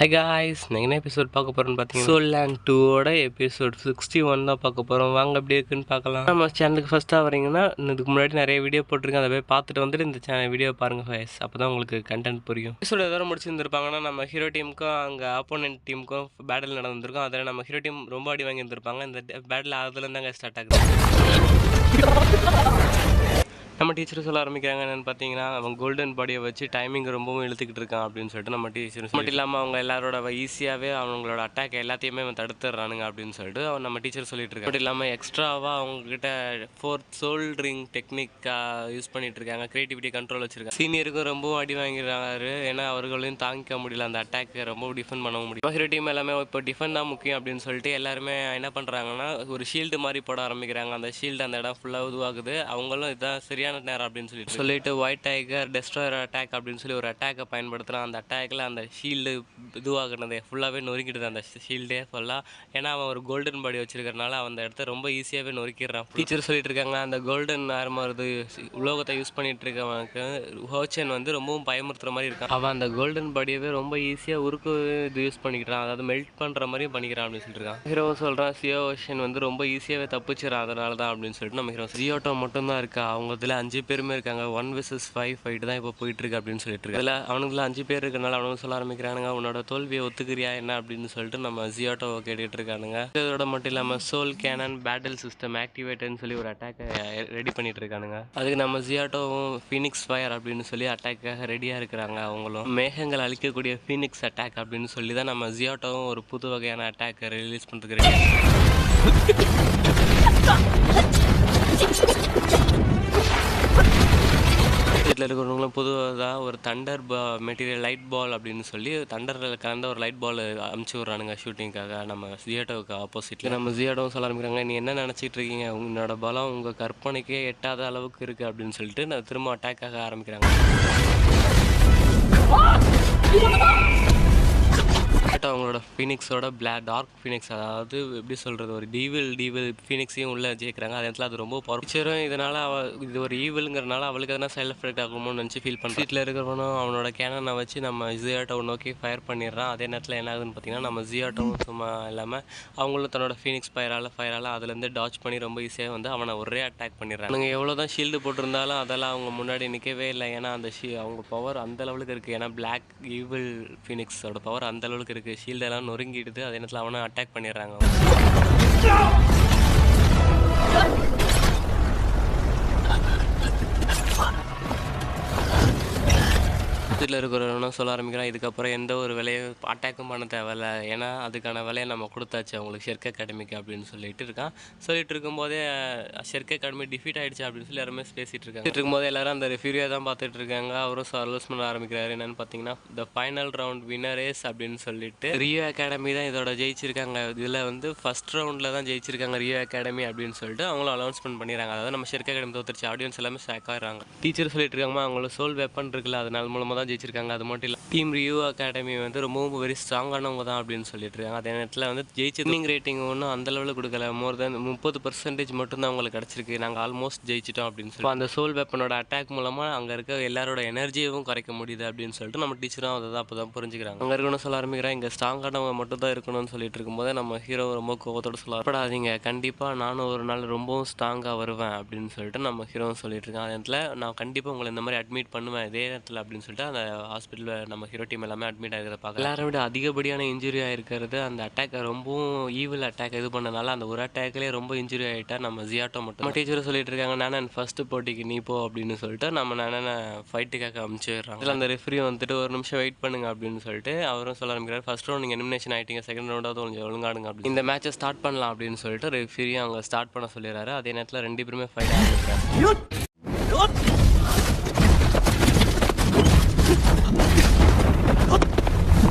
High guys, நான் என்ன episode பார்க்க போகிறோன்னு பார்த்தீங்கன்னா சோல்லேண்ட் 2ஓட எபிசோட் 61 தான் பார்க்க போகிறோம். வாங்க அப்படி இருக்குன்னு பார்க்கலாம். நம்ம சேனலுக்கு ஃபஸ்ட்டாக வரீங்கன்னா இதுக்கு முன்னாடி நிறைய வீடியோ போட்டிருக்கேன், அதை போய் பார்த்துட்டு வந்துட்டு இந்த சேனல் வீடியோ பாருங்கள் ஃபைஸ். அப்போ தான் உங்களுக்கு கண்டென்ட் புரியும். எபிசோட் எதோ முடிச்சிருந்துருப்பாங்கன்னா நம்ம ஹீரோ டீமுக்கும் அங்கே ஆப்போனன்ட் டீமுக்கும் பேட்டில் நடந்திருக்கும். அதில் நம்ம ஹீரோ டீம் ரொம்ப அடி வாங்கியிருந்திருப்பாங்க. இந்த பேட்டில் அதுலேருந்து தாங்க ஸ்டார்ட் ஆகுது. நம்ம டீச்சர் சொல்ல ஆரம்பிக்கிறாங்க என்னென்னு பார்த்தீங்கன்னா, அவன் கோல்டன் பாடியை வச்சு டைமிங் ரொம்பவும் இழுத்துக்கிட்டு இருக்கான் அப்படின்னு சொல்லிட்டு நம்ம டீச்சர் மட்டும் இல்லாமல் அவங்க எல்லாரோட ஈஸியாகவே அவங்களோட அட்டாக் எல்லாத்தையுமே அவன் தடுத்துடுறானுங்க அப்படின்னு சொல்லிட்டு அவன் நம்ம டீச்சர் சொல்லிட்டு இருக்காங்க. மட்டும் இல்லாமல் எக்ஸ்ட்ராவாக அவங்ககிட்ட 4th சோல் ரிங் டெக்னிக்காக யூஸ் பண்ணிட்டு இருக்காங்க, கிரியேட்டிவிட்டி கண்ட்ரோல் வச்சிருக்காங்க. சீனியருக்கும் ரொம்பவும் அடி வாங்கிறாரு, ஏன்னா அவர்களையும் தாங்கிக்க முடியல, அந்த அட்டாக்கை ரொம்ப டிஃபெண்ட் பண்ண முடியும். ஹீரோ டீம் எல்லாமே இப்போ டிஃபெண்ட் தான் முக்கியம் அப்படின்னு சொல்லிட்டு எல்லாருமே என்ன பண்ணுறாங்கன்னா ஒரு ஷீல்டு மாதிரி போட ஆரம்பிக்கிறாங்க. அந்த ஷீல்டு அந்த இடம் ஃபுல்லாக இதுவாகுது. அவங்களும் இதான் சரியான நேரம் அப்படின்னு சொல்லிட்டு ஒயிட் டைகர் டெஸ்ட்ராயர் அட்டாக் அப்படின்னு சொல்லி ஒரு அட்டாக்கை பயன்படுத்துகிறான். அந்த அட்டாக்ல அந்த ஷீல்டு இதுவாகினதை ஃபுல்லாகவே நொறுக்கிடுது, அந்த ஷீல்டே ஃபுல்லாக. ஏன்னா அவன் ஒரு கோல்டன் பாடி வச்சிருக்கிறனால அவன் அந்த இடத்த ரொம்ப ஈஸியாகவே நொறுக்கிடுறான். டீச்சர் சொல்லிட்டு இருக்காங்க அந்த கோல்டன் ஆர்மர் உலோகத்தை யூஸ் பண்ணிட்டு இருக்கவனுக்கு ஹோச்சன் ரொம்பவும் பயமுறுத்துற மாதிரி இருக்கான். அவன் அந்த கோல்டன் பாடியவே ரொம்ப ஈஸியாக உருக்கு இது யூஸ் பண்ணிக்கிறான், அதாவது மெல்ட் பண்ணுற மாதிரியும் பண்ணிக்கிறான் அப்படின்னு சொல்லிட்டு இருக்கான். ஹீரோ சொல்கிறான் சியோ ஓஷன் ரொம்ப ஈஸியாகவே தப்பிச்சிடறான், அதனால தான் அப்படின்னு சொல்லிட்டு நம்ம ஹீரோ ஜியோட்டோ மட்டும்தான் இருக்கா. அவங்க இதில் 5 பேருமே இருக்காங்க. 1 vs 5 ஃபைட் தான் இப்போ போயிட்டு இருக்கு அப்படின்னு சொல்லிட்டு இருக்கு. அதில் அவனுக்குள்ள 5 பேர் இருக்கனால அவனுக்கு சொல்ல ஆரம்பிக்கிறானுங்க, உன்னோட தோல்வியை ஒத்துக்கிறியா என்ன அப்படின்னு சொல்லிட்டு நம்ம ஜியோட்டோவை கேட்டுட்டு இருக்கானுங்க. இதோட மட்டும் இல்லாமல் சோல் கேனன் பேட்டில் சிஸ்டம் ஆக்டிவேட்டர்னு சொல்லி ஒரு அட்டாக்கை ரெடி பண்ணிட்டு இருக்கானுங்க. அதுக்கு நம்ம ஜியோட்டோவும் ஃபீனிக்ஸ் ஃபயர் அப்படின்னு சொல்லி அட்டாக்காக ரெடியாக இருக்கிறாங்க. அவங்களும் மேகங்கள் அழிக்கக்கூடிய ஃபீனிக்ஸ் அட்டாக் அப்படின்னு சொல்லி தான் நம்ம ஜியோட்டோவும் ஒரு புது வகையான அட்டாக்கை ரிலீஸ் பண்ணுறதுக்கு ரெடியாக. வீட்டில் இருக்கிறவங்களும் பொதுவாக ஒரு தண்டர் மெட்டீரியல் லைட் பால் அப்படின்னு சொல்லி தண்டரில் கலந்த ஒரு லைட் பால் அமுச்சு விட்றானுங்க ஷூட்டிங்காக நம்ம ஜியோட்டோவுக்கு ஆப்போசிட்டில். நம்ம ஜியோட்டோவும் சொல்ல ஆரம்பிக்கிறாங்க, நீ என்ன நினச்சிட்டு இருக்கீங்க, உன்னோட பலம் உங்கள் கற்பனைக்கே எட்டாத அளவுக்கு இருக்குது அப்படின்னு சொல்லிட்டு நான் திரும்ப அட்டாக்காக ஆரம்பிக்கிறாங்க. அவங்களோட ஃபீனிக்ஸோட டார்க் ஃபீனிக்ஸ், அதாவது எப்படி சொல்கிறது, ஒரு டீவில் ஃபீனிக்ஸையும் உள்ளே ஜெயிக்கிறாங்க. அதே இடத்துல அது ரொம்ப பவர்ச்சரும். இதனால் இது ஒரு ஈவிலுங்கிறனால அவளுக்கு எதனா சைட் எஃபெக்ட் ஆகுமோன்னு நினச்சி ஃபீல் பண்ணுறான். வீட்டில் இருக்கிறவனும் அவனோட கேனனை வச்சு நம்ம ஜியோட்டோவை நோக்கி ஃபயர் பண்ணிடுறான். அதே நேரத்தில் என்ன ஆகுதுன்னு பார்த்தீங்கன்னா நம்ம ஜியோட்டோவும் சும்மா இல்லாமல் அவங்களும் தன்னோட ஃபீனிக்ஸ் ஃபயரால் அதுலேருந்து டாச் பண்ணி ரொம்ப ஈஸியாக அவனை ஒரே அட்டாக் பண்ணிடுறாங்க. அவங்க எவ்வளோ தான் ஷீல்டு போட்டிருந்தாலும் அதெல்லாம் அவங்க முன்னாடி நிற்கவே இல்லை. ஏன்னா அந்த அவங்க பவர் அந்த லெவலுக்கு இருக்குது. ஏன்னா பிளாக் ஈவில் ஃபீனிக்ஸோட பவர் அந்த அளவுக்கு இருக்குது. ஷீல்டெல்லாம் நொறுங்கிடுது. அதே நேரத்தில் அவனை அட்டாக் பண்ணிடுறாங்க. வீட்டில் இருக்கிறவனும் சொல்ல ஆரம்பிக்கிறான், இதுக்கப்புறம் எந்த ஒரு விலையை அட்டாக்கும் பண்ண தேவையில்ல, ஏன்னா அதுக்கான விலையை நம்ம கொடுத்தாச்சு அவங்களுக்கு ஷெர்க் அகாடமிக்கு அப்படின்னு சொல்லிட்டு இருக்கான். சொல்லிட்டு இருக்கும்போதே ஷெர்க் அகாடமி டிஃபீட் ஆகிடுச்சு அப்படின்னு சொல்லி எல்லாருமே பேசிகிட்டு இருக்காங்க. இருக்கும்போது எல்லாரும் அந்த ரெஃப்யூரியை தான் பார்த்துட்டு இருக்காங்க. அவரும் அலோஸ் பண்ண ஆரம்பிக்கிறாரு. என்னென்னு பார்த்தீங்கன்னா த ஃபைனல் ரவுண்ட் வின்னரேஸ் அப்படின்னு சொல்லிட்டு ரியோ அகாடமி தான் இதோட ஜெயிச்சிருக்காங்க. இதில் ஃபர்ஸ்ட் ரவுண்டில் தான் ஜெயிச்சிருக்காங்க ரியோ அகாடமி அப்படின்னு சொல்லிட்டு அவங்களும் அனௌன்ஸ்மெண்ட் பண்ணிடுறாங்க. அதாவது நம்ம ஷெர்க் அகாடமி தோத்துருச்சு, ஆடியன்ஸ் எல்லாமே ஷாக் ஆகிறாங்க. டீச்சர் சொல்லிட்டு இருக்காங்க அவங்களோட சோல் வெப்பன் இருக்குல்ல, அதனால மூலமாக தான் ஜெயிச்சிருக்காங்க. அது மட்டும் இல்லை, டீம் ரியோ அகாடமி ரொம்பவும் வெரி ஸ்ட்ராங்கானவங்க தான் அப்படின்னு சொல்லிட்டு இருக்காங்க. அதே நேரத்தில் ஜெயிச்சிங் ரேட்டிங் ஒன்றும் அந்த லெவலில் கொடுக்கல, மோர் தென் 30% மட்டும்தான் அவங்களுக்கு கிடச்சிருக்கு. நாங்கள் ஆல்மோஸ்ட் ஜெயிச்சிட்டோம் அப்படின்னு சொல்லி அந்த சோல் வெப்பனோட அட்டாக் மூலமாக அங்கே இருக்க எல்லாரோட எனர்ஜியும் குறைக்க முடியுது அப்படின்னு சொல்லிட்டு நம்ம டீச்சரும் அதை தான் அப்போ தான் புரிஞ்சுக்கிறாங்க. அங்கே இருக்கணும்னு சொல்ல ஆரம்பிக்கிறாங்க, இங்கே ஸ்ட்ராங்கானவங்க மட்டும் தான் இருக்கணும்னு சொல்லிட்டு இருக்கும்போது நம்ம ஹீரோ ரொம்ப கோவத்தோடு சொல்லப்படாதீங்க, கண்டிப்பாக நானும் ஒரு நாள் ரொம்பவும் ஸ்ட்ராங்காக வருவேன் அப்படின்னு சொல்லிட்டு நம்ம ஹீரோ சொல்லிட்டு இருக்கேன். அதே நேரத்தில் நான் கண்டிப்பாக உங்களை இந்த மாதிரி அட்மிட் பண்ணுவேன் இதே நேரத்தில் அப்படின்னு சொல்லிட்டு அந்த ஹாஸ்பிட்டலில் நம்ம ஹீரோ டீம் எல்லாமே அட்மிட் ஆகிறத பார்க்க எல்லாரும் விட அதிகப்படியான இன்ஜுரி ஆகிருக்கிறது. அந்த அட்டாக்கை ரொம்பவும் ஈவில் அட்டாக் இது பண்ணனால அந்த ஒரு அட்டாக்லேயே ரொம்ப இன்ஜுரி ஆகிட்டா நம்ம ஜியோட்டோ மட்டும். நம்ம டீச்சரும் சொல்லிட்டு இருக்காங்க, நான் ஃபர்ஸ்ட் போட்டிக்கு நீ போ அப்படின்னு சொல்லிட்டு நம்ம நானே ஃபைட்டுக்காக அனுப்பிச்சிடுறாங்க. இதில் அந்த ரெஃப்ரி ஒரு நிமிஷம் வெயிட் பண்ணுங்க அப்படின்னு சொல்லிட்டு அவரும் சொல்ல ஆரம்பிக்கிறார், ஃபர்ஸ்ட் ரவுண்ட் நீங்கள் எலிமினேஷன் ஆகிட்டீங்க, செகண்ட் ரவுண்டாவது கொஞ்சம் ஒழுங்காடுங்க அப்படின்னு இந்த மேட்சை ஸ்டார்ட் பண்ணலாம் அப்படின்னு சொல்லிட்டு ரெஃப்ரியும் அவங்க ஸ்டார்ட் பண்ண சொல்லிடுறாரு. அதே நேரத்தில் 2 பேருமே ஃபைட் ஆரம்பிக்கிறாங்க.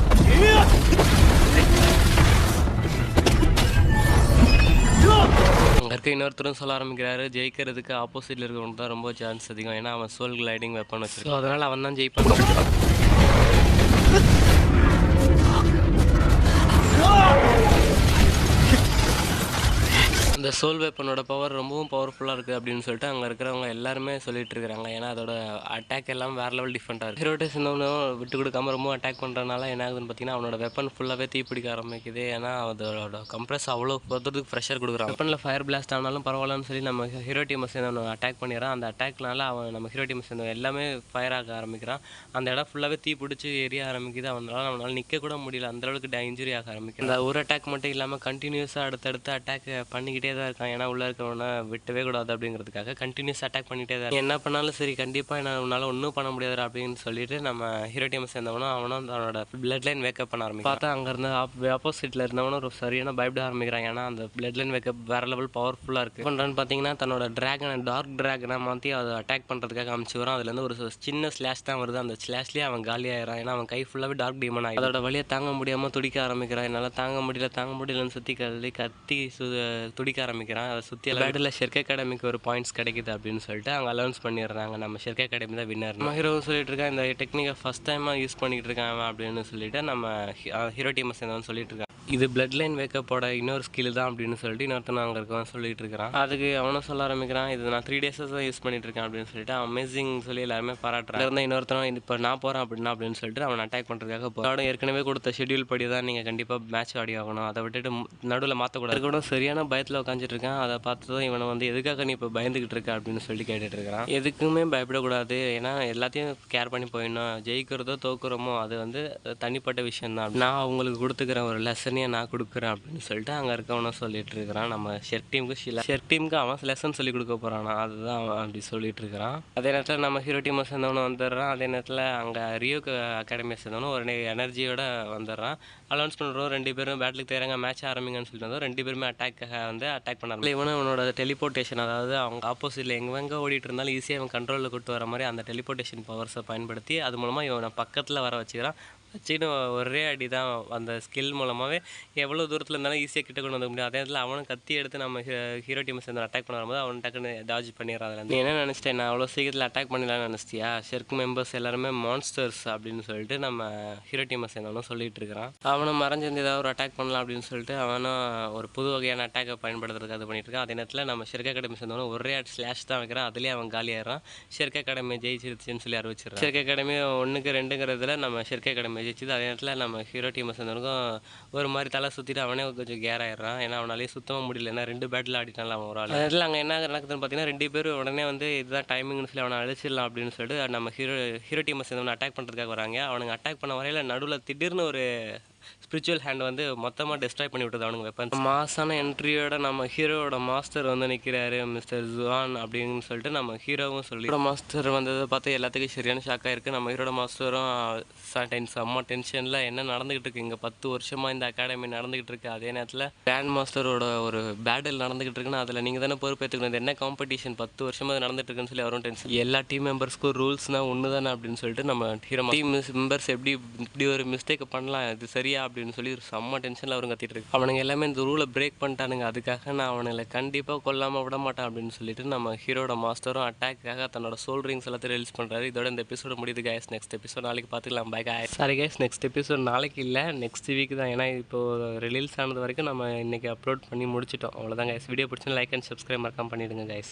இன்னொருத்தரும் சொல்ல ஆரம்பிக்கிறாரு, ஜெயிக்கிறதுக்கு ஆப்போசிட்ல இருக்கிறவங்க தான் ரொம்ப சான்ஸ் அதிகம், ஏன்னா அவன் சோல் கிளைடிங் வெப்பன் வச்சிருக்கான், அதனால அவன் தான் ஜெயிப்பான். அந்த சோல் வெப்பனோட பவர் ரொம்பவும் பவர்ஃபுல்லாக இருக்குது அப்படின்னு சொல்லிட்டு அங்கே இருக்கிறவங்க எல்லாருமே சொல்லிட்டு இருக்காங்க. ஏன்னா அதோட அட்டாக் எல்லாம் வேறு லெவல் டிஃப்ரெண்ட்டாக இருக்குது. ஹீரோட்டை சேர்ந்தவனும் விட்டு கொடுக்காம ரொம்ப அட்டாக் பண்ணுறதுனால என்ன ஆகுதுன்னு பார்த்தீங்கன்னா அவனோட வெப்பன் ஃபுல்லாகவே தீப்பிடிக்க ஆரம்பிக்குது. ஏன்னா அதோட கம்ப்ரஸ் அவ்வளோ பொறுத்ததுக்கு ப்ரெஷர் கொடுக்குறான். வெப்பனில் ஃபயர் பிளாஸ்ட் ஆனாலும் பரவாயில்லன்னு சொல்லி நம்ம ஹீரோ டீமை சேர்ந்தவன் அட்டாக் பண்ணிடுறான். அந்த அட்டாக்னால அவன் நம்ம ஹீரோ டீமை சேர்ந்தவன் எல்லாமே ஃபயர் ஆக ஆரம்பிக்கிறான். அந்த இடம் ஃபுல்லாகவே தீ பிடிச்சி எரிய ஆரம்பிக்குது. அவனால் நிற்க கூட முடியல, அந்தளவுக்கு இன்ஜுரி ஆக ஆரம்பிக்குது. அந்த ஒரு அட்டாக் மட்டும் இல்லாமல் கண்டினியூஸாக அடுத்தடுத்து அட்டாக் பண்ணிக்கிட்டே தான் இருக்கான். ஏன்னா உள்ளே இருக்கவனை விட்டவே கூடாது அப்படிங்கிறதுக்காக கண்டினியூஸ் அட்டாக் பண்ணிகிட்டே தான் என்ன பண்ணாலும் சரி கண்டிப்பாக உன்னால் ஒன்றும் பண்ண முடியாது அப்படின்னு சொல்லிட்டு நம்ம ஹீரோ டீமை சேர்ந்தவனும் அவனும் அவனோட பிளட் லைன் வேக்கப் பண்ண ஆரம்பிக்கும். பார்த்தா அங்கே இருந்த ஆப்போசிட்டில் இருந்தவனும் ஒரு சரியான பயப்பட ஆரம்பிக்கிறான். ஏன்னா அந்த பிளட் லைன் வேக்கப் வேறு லெவல் பவர்ஃபுல்லாக இருக்குது. பண்ணுறான்னு பார்த்தீங்கன்னா தன்னோட டார்க் ட்ராகனை மாற்றி அதை அட்டாக் பண்ணுறதுக்காக அமுச்சு வரும். அதுலேருந்து ஒரு சின்ன ஸ்லாஷ் தான் வருது. அந்த ஸ்லாஷ்லேயே அவன் காலியாகிறான். ஏன்னா அவன் கை ஃபுல்லாகவே டார்க் டீமன் ஆகி அதோட வழியை தாங்க முடியாமல் துடிக்க ஆரம்பிக்கிறான். என்னால் தாங்க முடியலன்னு சுற்றி கத்தி துடிக்க ஆரம்பிக்கிறான். அதை சுற்றி பேட்டில் ஷெர்க் அகாடமிக்கு ஒரு பாயிண்ட்ஸ் கிடைக்குது அப்படின்னு சொல்லிட்டு அங்கே அலௌன்ஸ் பண்ணிடுறாங்க. நம்ம ஷெர்க் அகாடமி தான் வின்னர். நம்ம ஹீரோ சொல்லிட்டு இருக்கான் இந்த டெக்னிக்கை ஃபஸ்ட் டைமாக யூஸ் பண்ணிக்கிட்டு இருக்கான் அப்படின்னு சொல்லிட்டு நம்ம ஹீரோ டீமை சேர்ந்தவன் சொல்லிட்டு இருக்கான். இது பிளட் லைன் வேக்கப்போட இன்னொரு ஸ்கில் தான் அப்படின்னு சொல்லிட்டு இன்னொருத்தன் அங்கே இருக்கவன் சொல்லிட்டு இருக்கிறான். அதுக்கு அவனும் சொல்ல ஆரம்பிக்கிறான் இது நான் 3 days தான் யூஸ் பண்ணிட்டு இருக்கேன் அப்படின்னு சொல்லிட்டு அமேசிங் சொல்லி எல்லாருமே பாராட்டுறாங்க. இருந்தால் இன்னொருத்தனும் இப்போ நான் போகிறேன் அப்படின்னு சொல்லிட்டு அவன் அட்டாக் பண்ணுறதுக்காக போகிறான். ஏற்கனவே கொடுத்த ஷெட்யூல் படி தான் நீங்கள் கண்டிப்பாக மேட்ச் ஆடி ஆகணும், அதை விட்டுட்டு நடுவில் மாற்றக்கூடாது. கூட சரியான பயத்தில் உட்காந்துட்டு இருக்கான். அதை பார்த்து தான் இவனை எதுக்காக நீ இப்போ பயந்துக்கிட்டு இருக்க அப்படின்னு சொல்லி கேட்டுட்டு இருக்கிறான். எதுக்குமே பயப்படக்கூடாது, ஏன்னா எல்லாத்தையும் கேர் பண்ணி போயிடணும். ஜெயிக்கிறதோ தோக்குறோமோ அது தனிப்பட்ட விஷயம் தான். நான் அவங்களுக்கு கொடுத்துக்கிறேன் ஒரு லெசனையே நான் கொடுக்குறேன் அப்படின்னு சொல்லிட்டு அங்கே இருக்கவனும் சொல்லிட்டு இருக்கிறான். நம்ம ஷெர்க் டீமுக்கு அவன் லெசன் சொல்லி கொடுக்க போகிறானா, அதுதான் அவன் அப்படி சொல்லிட்டு இருக்கிறான். அதே நேரத்தில் நம்ம ஹீரோ டீமை சேர்ந்தவனும் வந்துடுறான். அதே நேரத்தில் அங்கே ரியோ அகாடமியை சேர்ந்தவனும் ஒரு எனர்ஜியோட வந்துடுறான். அலௌன்ஸ் பண்ணுறோம் 2 பேரும் பேட்டிலுக்கு தயாராங்க, மேட்ச் ஆரம்பிங்கன்னு சொல்லிட்டு 2 பேருமே அட்டாக் பண்ணாங்க. இவனும் அவனோட டெலிபோர்ட்டேஷன், அதாவது அவங்க ஆப்போசிட்டில் எங்கே ஓடிட்டு இருந்தாலும் ஈஸியாக அவன் கண்ட்ரோலில் கூட்டு வர மாதிரி அந்த டெலிபோர்ட்டேஷன் பவர்ஸை பயன்படுத்தி அது மூலமாக இவனை பக்கத்தில் வர வச்சுக்கிறான். வச்சுக்கிட்டு ஒரே அடி தான் அந்த ஸ்கில் மூலமாகவே எவ்வளோ தூரத்தில் இருந்தாலும் ஈஸியாக கிட்ட கொண்டு வந்து முடியும். அதே நேரத்தில் அவனும் கத்தி எடுத்து நம்ம ஹீரோ டீமை சேர்ந்து அட்டாக் பண்ண வரும்போது அவன் டக்குன்னு டாஜ் பண்ணிடுறான். அதில் நீ என்ன நினச்சிட்டேன், நான் அவ்வளோ சீக்கிரத்தில் அட்டாக் பண்ணிடலான்னு நினச்சிட்டியா? ஷெர்க் மெம்பர்ஸ் எல்லாருமே மான்ஸ்டர்ஸ் அப்படின்னு சொல்லிட்டு நம்ம ஹீரோ டீமை சேர்ந்தவனும் சொல்லிட்டு இருக்கிறான். அவனும் மறைஞ்சிருந்து ஏதாவது ஒரு அட்டாக் பண்ணலாம் அப்படின்னு சொல்லிட்டு அவனும் ஒரு புது வகையான அட்டாக்கை பயன்படுத்துறதுக்கு அது பண்ணிட்டு இருக்கான். அதே நேரத்தில் நம்ம ஷெர்க் அகாடமி சேர்ந்தவனும் ஒரே ஸ்லாஷ் தான் வைக்கிறான். அதுலேயே அவன் காலியாகிறான். ஷெர்க் அகாடமி ஜெயிச்சிருச்சுன்னு சொல்லி அறிவிச்சிடறான். ஷெர்க் அகாடமி 1-2ங்கிறதுல நம்ம ஷெர்க் அகாடமி ஜெயிச்சுது. அதே நேரத்தில் நம்ம ஹீரோ டீமை சேர்ந்தவனுக்கும் ஒரு மாதிரி தலை சுற்றிட்டு அவனே கொஞ்சம் கேர் ஆயிடுறான். ஏன்னா அவனாலே சுத்தமாக முடியல, ஏன்னா 2 பேட்டில் ஆடிட்டான்ல அவன் ஒரு ஆள். அதில் அங்கே என்ன நடக்குதுன்னு பார்த்தீங்கன்னா 2 பேரும் உடனே இதுதான் டைமிங்னு சொல்லி அவனை அழிச்சிடலாம் அப்படின்னு சொல்லிட்டு நம்ம ஹீரோ டீமை சேர்ந்தவனை அட்டாக் பண்ணுறதுக்காக வராங்க. அவனுங்க அட்டாக் பண்ண வரையில் நடுவில் திடீர்னு ஒரு ஸ்பிரிச்சுவல் ஹேண்ட் மொத்தமாக டெஸ்ட்ராய் பண்ணி விட்டது அவனுங்க வெப்பன்ஸ். மாசான என்ட்ரியோட நம்ம ஹீரோவோட மாஸ்டர் நிற்கிறாரு, மிஸ்டர் ஜுவான் அப்படின்னு சொல்லிட்டு நம்ம ஹீரோவும் சொல்லி மாஸ்டர் வந்ததை பார்த்து எல்லாத்துக்கும் சரியான ஷாக்காக இருக்குது. நம்ம ஹீரோட மாஸ்டரும் செம்ம டென்ஷனில் என்ன நடந்துகிட்டு இருக்கு, இங்கே 10 வருஷமாக இந்த அகாடமி நடந்துகிட்டு இருக்கு. அதே நேரத்தில் கிராண்ட் மாஸ்டரோட ஒரு பேட்டில் நடந்துகிட்டு இருக்குன்னு அதில் நீங்கள் தானே பொறுப்பேற்றுக்கணும், இது என்ன காம்படிஷன் 10 வருஷமாக அது நடந்துட்டு இருக்குன்னு சொல்லி அவரும் டென்ஷன். எல்லா டீம் மெம்பர்ஸ்க்கும் ரூல்ஸ்னால் ஒன்று தானே அப்படின்னு சொல்லிட்டு நம்ம ஹீரோ டீம் மெம்பர்ஸ் இப்படி ஒரு மிஸ்டேக் பண்ணலாம், இது சரியா அப்படின்னு சொல்லி ஒரு செம்ம டென்ஷனில் அவரும் கத்திட்டு இருக்கு. அவனுங்க எல்லாமே இந்த ரூலை பிரேக் பண்ணிட்டானுங்க, அதுக்காக நான் அவனுங்களை கண்டிப்பாக கொல்லாமல் விட மாட்டேன் அப்படின்னு சொல்லிட்டு நம்ம ஹீரோட மாஸ்டரும் அட்டாக்காக தன்னோட சோல் ரிங்ஸ் எல்லாத்தையும் ரிலீஸ் பண்ணுறாரு. இதோட இந்த எபிசோட முடியுது கைஸ். நெக்ஸ்ட் எபிசோட் நாளைக்கு பார்த்துக்கலாம். Bye guys. Sorry guys, next episode நாளைக்கு இல்லை, நெக்ஸ்ட் வீக் தான். ஏன்னா இப்போது ரிலீஸ் ஆனது வரைக்கும் நம்ம இன்றைக்கி அப்லோட் பண்ணி முடிச்சிட்டோம். அவ்வளோதான் கைஸ். வீடியோ பிடிச்சினா லைக் அண்ட் சப்ஸ்கிரைப் மறக்காம பண்ணிவிடுங்க கைஸ்.